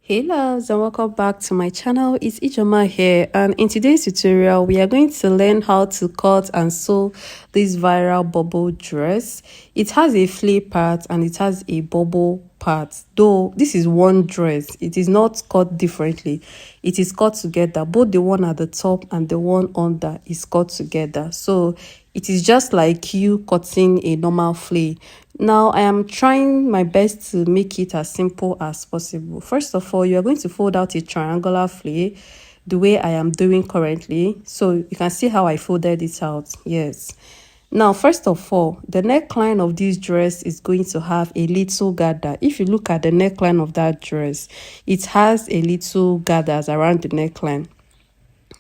Hey loves, and welcome back to my channel. It's Ijoma here, and in today's tutorial we are going to learn how to cut and sew this viral bubble dress. It has a flare part and it has a bubble part, though this is one dress. It is not cut differently, it is cut together. Both the one at the top and the one under is cut together, so it is just like you cutting a normal flare. Now I am trying my best to make it as simple as possible. First of all, you are going to fold out a triangular flare the way I am doing currently. So you can see how I folded it out. Yes. Now, first of all, the neckline of this dress is going to have a little gather. If you look at the neckline of that dress, it has a little gathers around the neckline.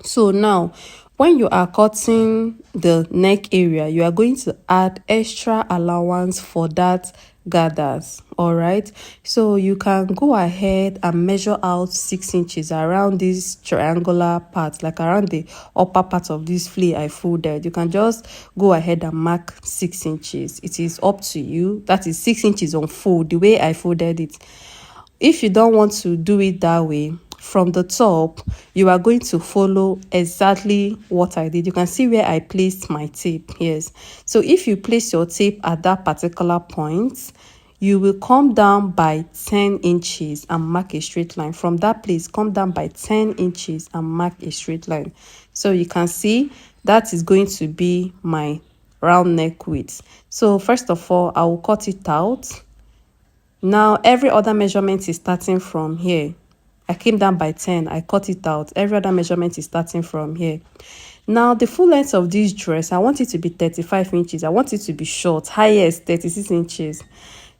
So now, when you are cutting the neck area, you are going to add extra allowance for that gathers. All right, so you can go ahead and measure out 6 inches around this triangular part, like around the upper part of this flare I folded. You can just go ahead and mark 6 inches. It is up to you. That is 6 inches on fold, the way I folded it. If you don't want to do it that way, from the top you are going to follow exactly what I did. You can see where I placed my tape. Yes, so if you place your tape at that particular point, you will come down by 10 inches and mark a straight line. From that place, come down by 10 inches and mark a straight line. So you can see that is going to be my round neck width. So first of all, I will cut it out. Now every other measurement is starting from here. I came down by 10, I cut it out. Every other measurement is starting from here. Now the full length of this dress, I want it to be 35 inches. I want it to be short, highest 36 inches.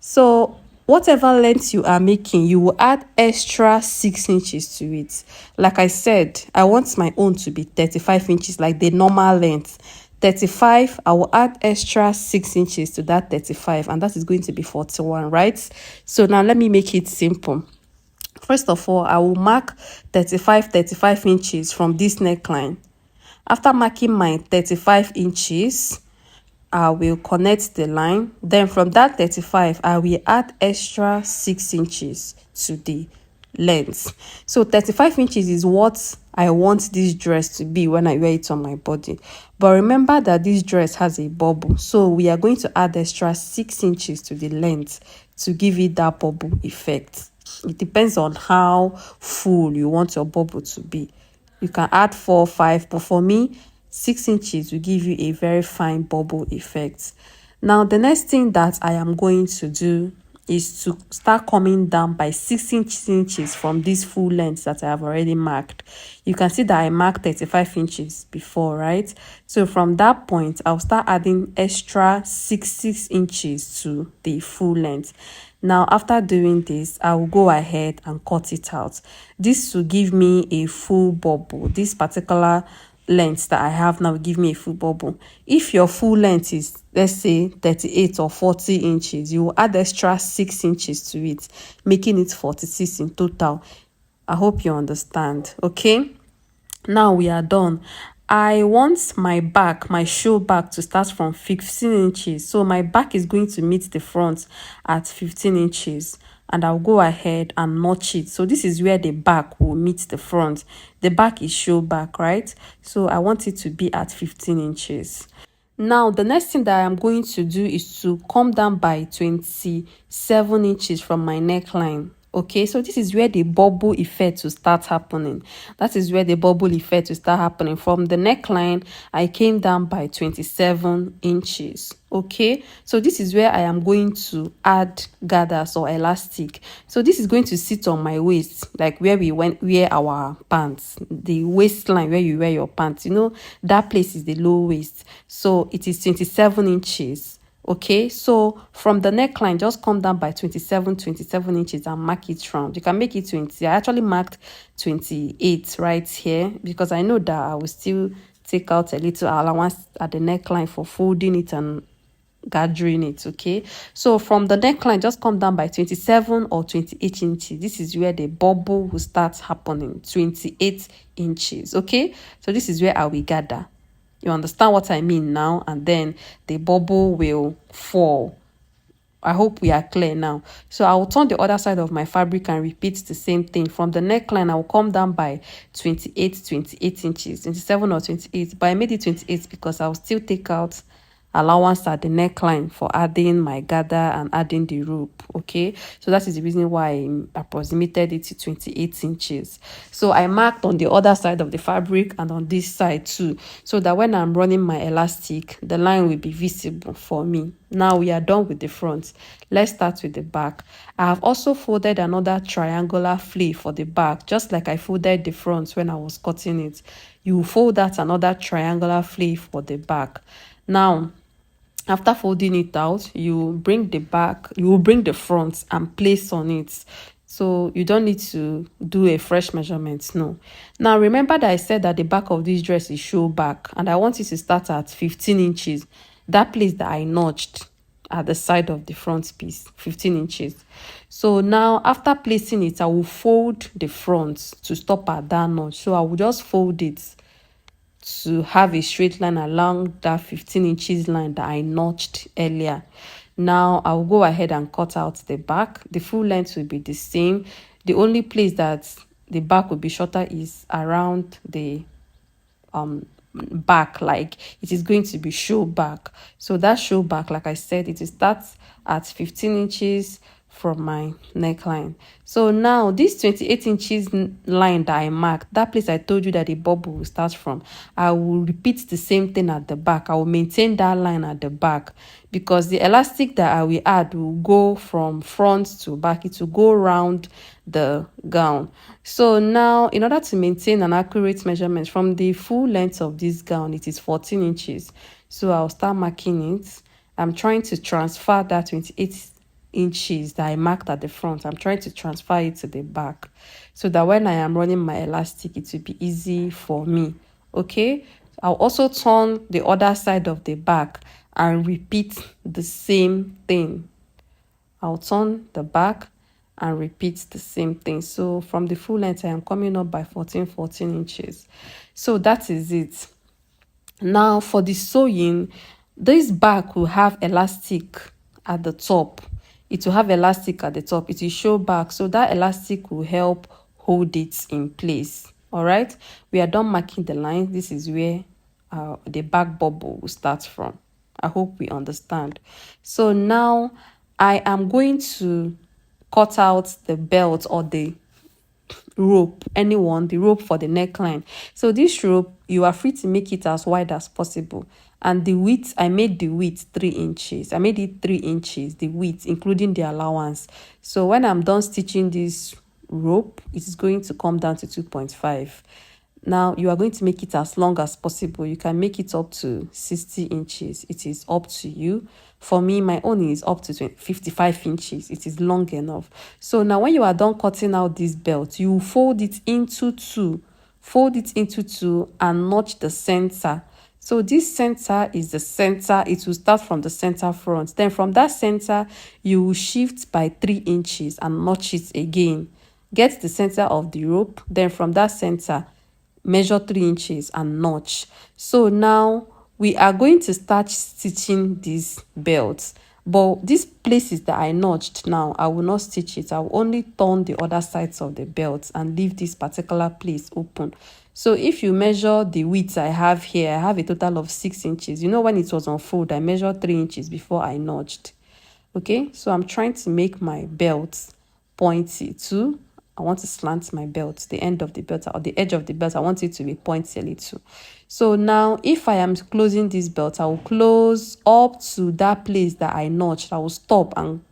So whatever length you are making, you will add extra 6 inches to it. Like I said, I want my own to be 35 inches, like the normal length. 35, I will add extra 6 inches to that 35, and that is going to be 41, right? So now let me make it simple. First of all, I will mark 35 inches from this neckline. After marking my 35 inches, I will connect the line. Then from that 35, I will add extra 6 inches to the length. So 35 inches is what I want this dress to be when I wear it on my body. But remember that this dress has a bubble, so we are going to add extra 6 inches to the length to give it that bubble effect. It depends on how full you want your bubble to be. You can add 4 or 5, but for me, 6 inches will give you a very fine bubble effect. Now the next thing that I am going to do is to start coming down by 6 inches from this full length that I have already marked. You can see that I marked 35 inches before, right? So from that point, I'll start adding extra 6 inches to the full length. Now after doing this, I will go ahead and cut it out. This will give me a full bubble. This particular length that I have now will give me a full bubble. If your full length is, let's say, 38 or 40 inches, you will add extra 6 inches to it, making it 46 in total. I hope you understand. Okay, now we are done. I want my back, my show back, to start from 15 inches. So my back is going to meet the front at 15 inches. And I'll go ahead and notch it. So this is where the back will meet the front. The back is show back, right? So I want it to be at 15 inches. Now the next thing that I'm going to do is to come down by 27 inches from my neckline. Okay, so this is where the bubble effect will start happening. That is where the bubble effect will start happening. From the neckline, I came down by 27 inches. Okay, so this is where I am going to add gathers or elastic. So this is going to sit on my waist, like where we wear our pants, the waistline where you wear your pants. You know, that place is the low waist. So it is 27 inches. Okay, so from the neckline, just come down by 27 inches and mark it round. You can make it 20. I actually marked 28 right here because I know that I will still take out a little allowance at the neckline for folding it and gathering it. Okay, so from the neckline, just come down by 27 or 28 inches. This is where the bubble will start happening, 28 inches. Okay, so this is where I will gather. You understand what I mean now? And then the bubble will fall. I hope we are clear now. So I will turn the other side of my fabric and repeat the same thing. From the neckline, I will come down by 28 inches, 27 or 28. But I made it 28 because I will still take out allowance at the neckline for adding my gather and adding the rope. Okay, so that is the reason why I approximated it to 28 inches. So I marked on the other side of the fabric and on this side too, so that when I'm running my elastic, the line will be visible for me. Now we are done with the front. Let's start with the back. I have also folded another triangular flea for the back, just like I folded the front when I was cutting it. You fold that another triangular flea for the back. Now, after folding it out, you bring the back, you will bring the front and place on it. So you don't need to do a fresh measurement, no. Now remember that I said that the back of this dress is show back, and I want it to start at 15 inches. That place that I notched at the side of the front piece, 15 inches. So now after placing it, I will fold the front to stop at that notch. So I will just fold it to have a straight line along that 15 inches line that I notched earlier. Now I'll go ahead and cut out the back. The full length will be the same. The only place that the back will be shorter is around the back, like it is going to be show back. So that show back, like I said, it starts at 15 inches from my neckline. So now this 28 inches line that I marked, that place I told you that the bubble will start from, I will repeat the same thing at the back. I will maintain that line at the back, because the elastic that I will add will go from front to back. It will go around the gown. So now, in order to maintain an accurate measurement from the full length of this gown, it is 14 inches. So I'll start marking it. I'm trying to transfer that 28 inches that I marked at the front. I'm trying to transfer it to the back, so that when I am running my elastic, it will be easy for me. Okay, I'll also turn the other side of the back and repeat the same thing. I'll turn the back and repeat the same thing. So from the full length, I am coming up by 14 inches. So that is it. Now for the sewing, this back will have elastic at the top. It will have elastic at the top. It will show back, so that elastic will help hold it in place. All right, we are done marking the line. This is where the back bubble will start from. I hope we understand. So now I am going to cut out the belt or the rope, the rope for the neckline. So this rope, you are free to make it as wide as possible. And the width, I made the width 3 inches. I made it 3 inches, the width, including the allowance. So when I'm done stitching this rope, it's going to come down to 2.5. Now you are going to make it as long as possible. You can make it up to 60 inches. It is up to you. For me, my own is up to 55 inches. It is long enough. So now when you are done cutting out this belt, you fold it into two. Fold it into two and notch the center. So this center is the center. It will start from the center front. Then from that center, you will shift by 3 inches and notch it again. Get the center of the rope. Then from that center, measure 3 inches and notch. So now we are going to start stitching these belts, but these places that I notched, now I will not stitch it. I will only turn the other sides of the belt and leave this particular place open. So if you measure the width I have here, I have a total of 6 inches. You know, when it was on fold, I measured 3 inches before I notched. Okay, so I'm trying to make my belt pointy too. I want to slant my belt, the end of the belt or the edge of the belt. I want it to be pointy a little. So now if I am closing this belt, I will close up to that place that I notched. I will stop and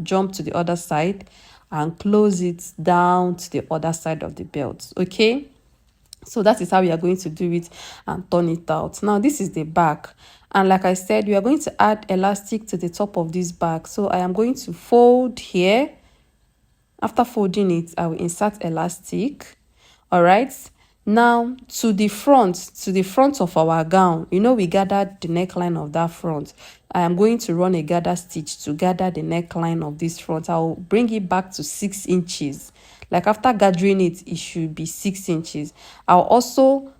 jump to the other side and close it down to the other side of the belt. Okay, so that is how we are going to do it and turn it out. Now this is the back, and like I said, we are going to add elastic to the top of this back. So I am going to fold here. After folding it, I will insert elastic. All right, now to the front of our gown, you know, we gathered the neckline of that front. I am going to run a gather stitch to gather the neckline of this front. I will bring it back to 6 inches. Like after gathering it, it should be 6 inches. I'll also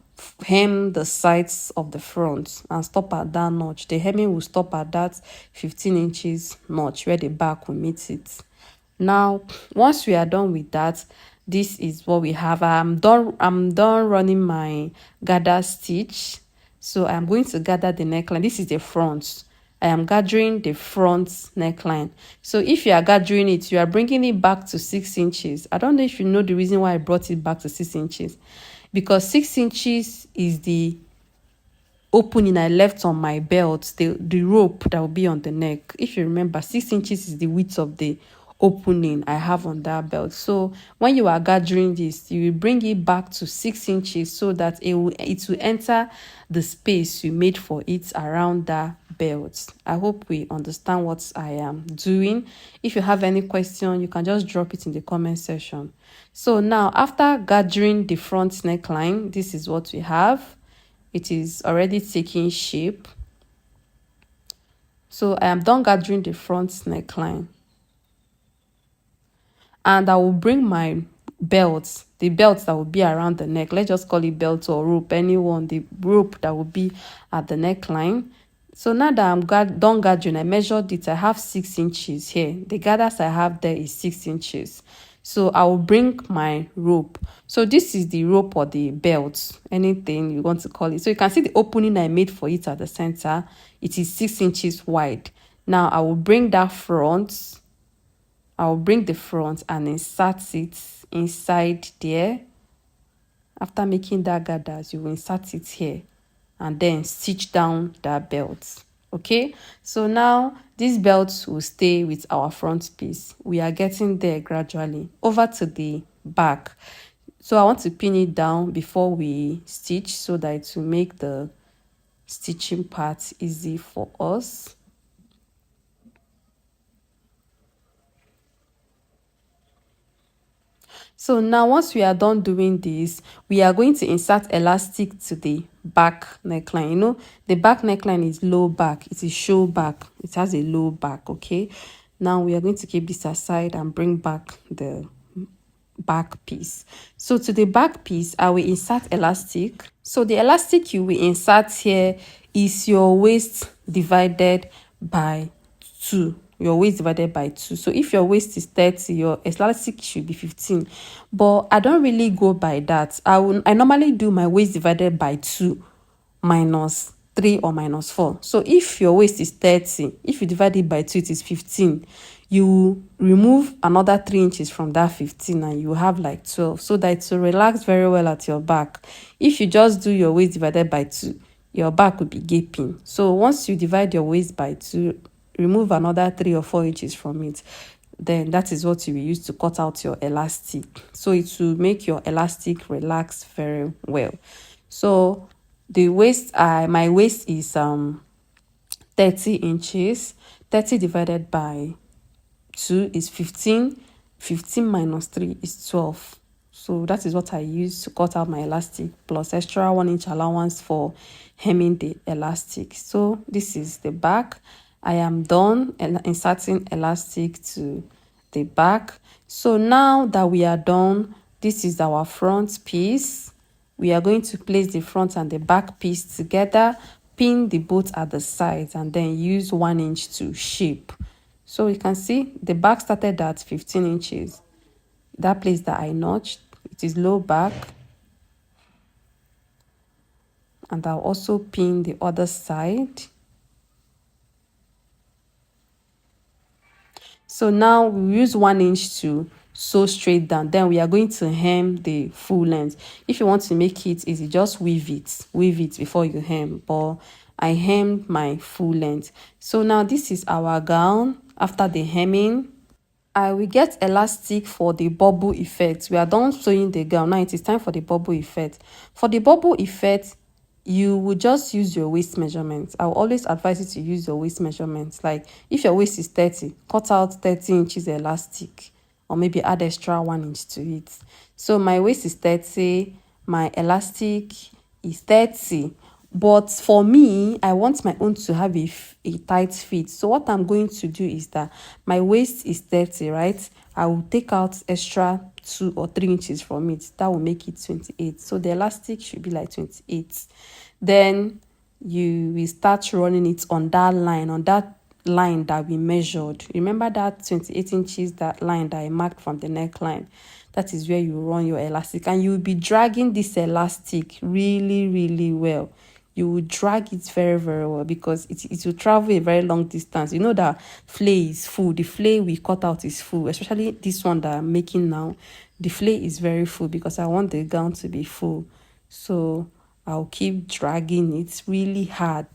hem the sides of the front and stop at that notch. The hemming will stop at that 15 inches notch where the back will meet it. Now once we are done with that, this is what we have. I'm done running my gather stitch. So I'm going to gather the neckline. This is the front. I am gathering the front neckline. So if you are gathering it, you are bringing it back to 6 inches. I don't know if you know the reason why I brought it back to 6 inches, because 6 inches is the opening I left on my belt, the rope that will be on the neck. If you remember, 6 inches is the width of the opening I have on that belt. So when you are gathering this, you will bring it back to 6 inches so that it will enter the space you made for it around that belt. I hope we understand what I am doing. If you have any question, you can just drop it in the comment section. So now after gathering the front neckline, this is what we have. It is already taking shape. So I am done gathering the front neckline, and I will bring my belt, the belt that will be around the neck. Let's just call it belt or rope, anyone, the rope that will be at the neckline. So now that I'm done gathering, I measured it. I have 6 inches here. The gathers I have there is 6 inches. So I will bring my rope. So this is the rope or the belt, anything you want to call it. So you can see the opening I made for it at the center. It is 6 inches wide. Now I will bring that front. I will bring the front and insert it inside there. After making that gathers, you will insert it here and then stitch down that belt. Okay, so now this belt will stay with our front piece. We are getting there gradually. Over to the back. So I want to pin it down before we stitch so that it will make the stitching part easy for us. So now once we are done doing this, we are going to insert elastic to the back neckline. You know, the back neckline is low back. It is show back. It has a low back, okay? Now we are going to keep this aside and bring back the back piece. So to the back piece, I will insert elastic. So the elastic you will insert here is your waist divided by 2. Your waist divided by 2. So if your waist is 30, your elastic should be 15. But I don't really go by that. I normally do my waist divided by 2 minus 3 or minus 4. So if your waist is 30, if you divide it by 2, it is 15. You remove another 3 inches from that 15 and you have like 12, so that it will relax very well at your back. If you just do your waist divided by 2, your back will be gaping. So once you divide your waist by 2, remove another 3 or 4 inches from it, then that is what you will use to cut out your elastic. So it will make your elastic relax very well. So the waist, my waist is 30 inches. 30 divided by 2 is 15. 15 minus 3 is 12. So that is what I use to cut out my elastic, plus extra 1 inch allowance for hemming the elastic. So this is the back. I am done inserting elastic to the back. So now that we are done, this is our front piece. We are going to place the front and the back piece together, pin the both at the sides, and then use 1 inch to shape. So you can see the back started at 15 inches. That place that I notched, it is low back. And I'll also pin the other side. So now we use 1 inch to sew straight down. Then we are going to hem the full length. If you want to make it easy, just weave it before you hem. But I hemmed my full length. So now this is our gown. After the hemming, I will get elastic for the bubble effect. We are done sewing the gown. Now it is time for the bubble effect. For the bubble effect, you will just use your waist measurements. I will always advise you to use your waist measurements. Like if your waist is 30, cut out 30 inches elastic, or maybe add extra 1 inch to it. So my waist is 30, my elastic is 30. But for me, I want my own to have a tight fit. So what I'm going to do is that my waist is 30, right? I will take out extra 2 or 3 inches from it. That will make it 28. So the elastic should be like 28. Then you will start running it on that line that we measured. Remember that 28 inches, that line that I marked from the neckline? That is where you run your elastic, and you will be dragging this elastic really, really well. You will drag it very, very well, because it will travel a very long distance. You know that flay is full. The flay we cut out is full, especially this one that I'm making now. The flay is very full because I want the gown to be full. So I'll keep dragging it really hard.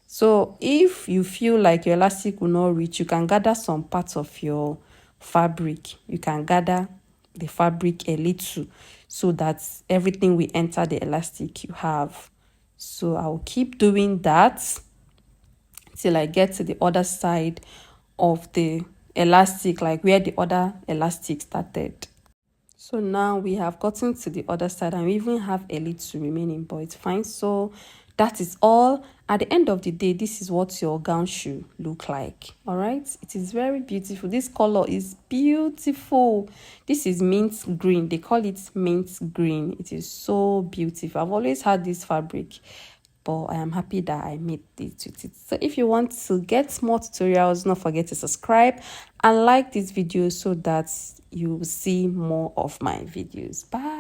So if you feel like your elastic will not reach, you can gather some parts of your fabric. You can gather the fabric a little so that everything will enter the elastic you have. So I'll keep doing that till I get to the other side of the elastic, like where the other elastic started. So now we have gotten to the other side, and we even have a little remaining, but it's fine. So that is all. At the end of the day, this is what your gown should look like. All right, it is very beautiful. This color is beautiful. This is mint green. They call it mint green. It is so beautiful. I've always had this fabric, but I am happy that I made it with it. So if you want to get more tutorials, don't forget to subscribe and like this video so that you will see more of my videos. Bye.